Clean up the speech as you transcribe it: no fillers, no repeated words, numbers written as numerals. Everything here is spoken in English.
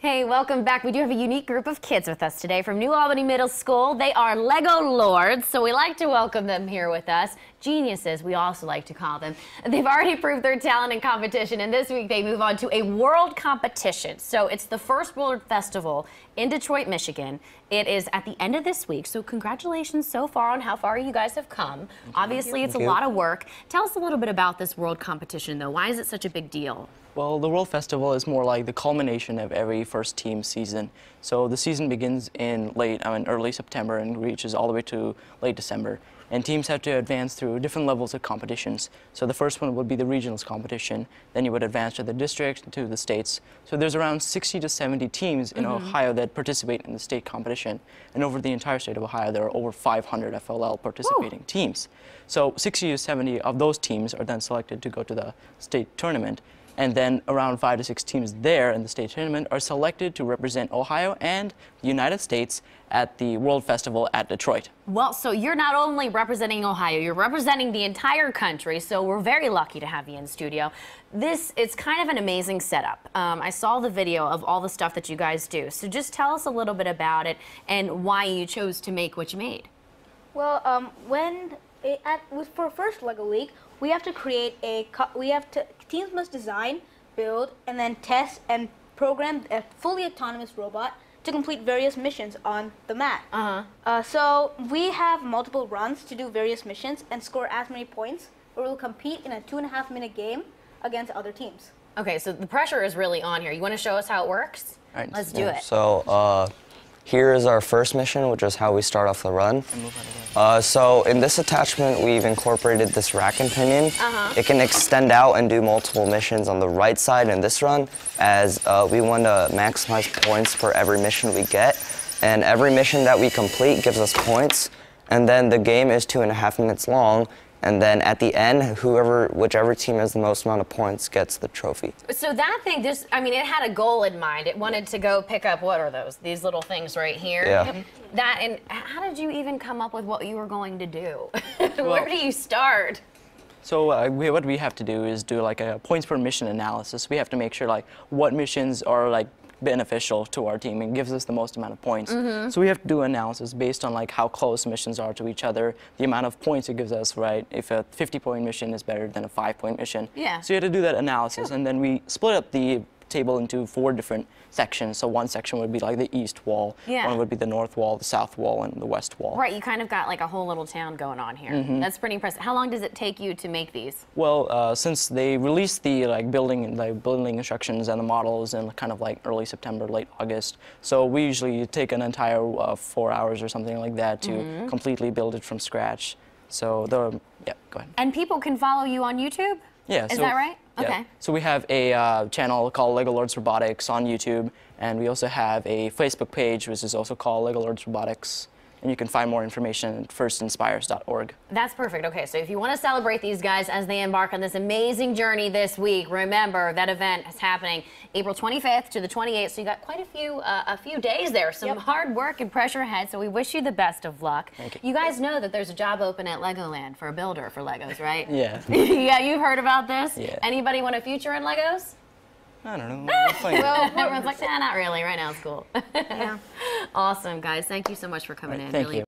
Hey, welcome back. We do have a unique group of kids with us today from New Albany Middle School. They are Lego Lords, so we like to welcome them here with us. Geniuses, we also like to call them. They've already proved their talent in competition, and this week they move on to a world competition. So it's the first World Festival in Detroit, Michigan. It is at the end of this week, so congratulations so far on how far you guys have come. Obviously, it's a lot of work. Tell us a little bit about this world competition, though. Why is it such a big deal? Well, the World Festival is more like the culmination of every first team season. So the season begins in early September and reaches all the way to late December. And teams have to advance through different levels of competitions. So the first one would be the regionals competition. Then you would advance to the districts, to the states. So there's around 60 to 70 teams in Ohio that participate in the state competition. And over the entire state of Ohio, there are over 500 FLL participating teams. So 60 to 70 of those teams are then selected to go to the state tournament. And then around 5 to 6 teams there in the state tournament are selected to represent Ohio and the United States at the World Festival at Detroit. Well, so you're not only representing Ohio, you're representing the entire country, so we're very lucky to have you in studio. It's kind of an amazing setup. I saw the video of all the stuff that you guys do, so just tell us a little bit about it and why you chose to make what you made. Well, for first Lego Week, we have to create teams must design, build, and then test and program a fully autonomous robot to complete various missions on the mat. So we have multiple runs to do various missions and score as many points, or we'll compete in a 2.5-minute game against other teams. Okay, so the pressure is really on here. You want to show us how it works? All right. Let's do it. So here is our first mission, which is how we start off the run. So in this attachment, we've incorporated this rack and pinion. It can extend out and do multiple missions on the right side in this run, as we want to maximize points for every mission we get. And every mission that we complete gives us points. And then the game is 2.5 minutes long. And then at the end, whichever team has the most amount of points gets the trophy. So that thing, it had a goal in mind. It wanted to go pick up, what are those? These little things right here? Yeah. And how did you even come up with what you were going to do? Where do you start? So what we have to do is do like a points per mission analysis. We have to make sure what missions are beneficial to our team and gives us the most amount of points. So we have to do analysis based on how close missions are to each other, the amount of points it gives us, right? If a 50-point mission is better than a 5-point mission. Yeah. So you have to do that analysis, and then we split up the table into 4 different sections. So one section would be the east wall, one would be the north wall, the south wall, and the west wall. Right, you kind of got a whole little town going on here. That's pretty impressive. How long does it take you to make these? Well, since they released the building instructions and the models in kind of early September, late August, so we usually take an entire 4 hours or something like that to completely build it from scratch. So yeah, go ahead. And people can follow you on YouTube? Yeah. Is that right? Yeah. Okay. So we have a channel called Lego Lords Robotics on YouTube, and we also have a Facebook page, which is also called Lego Lords Robotics. And you can find more information at firstinspires.org. That's perfect. Okay, so if you want to celebrate these guys as they embark on this amazing journey this week, remember that event is happening April 25th to the 28th, so you got quite a few days there. Some hard work and pressure ahead, so we wish you the best of luck. Thank you. You guys know that there's a job open at Legoland for a builder for Legos, right? Yeah. Yeah, you've heard about this? Yeah. Anybody want a future in Legos? I don't know. We'll find Well, out. everyone's like, nah, not really. Right now it's cool. Yeah. Awesome, guys. Thank you so much for coming in. Thank you.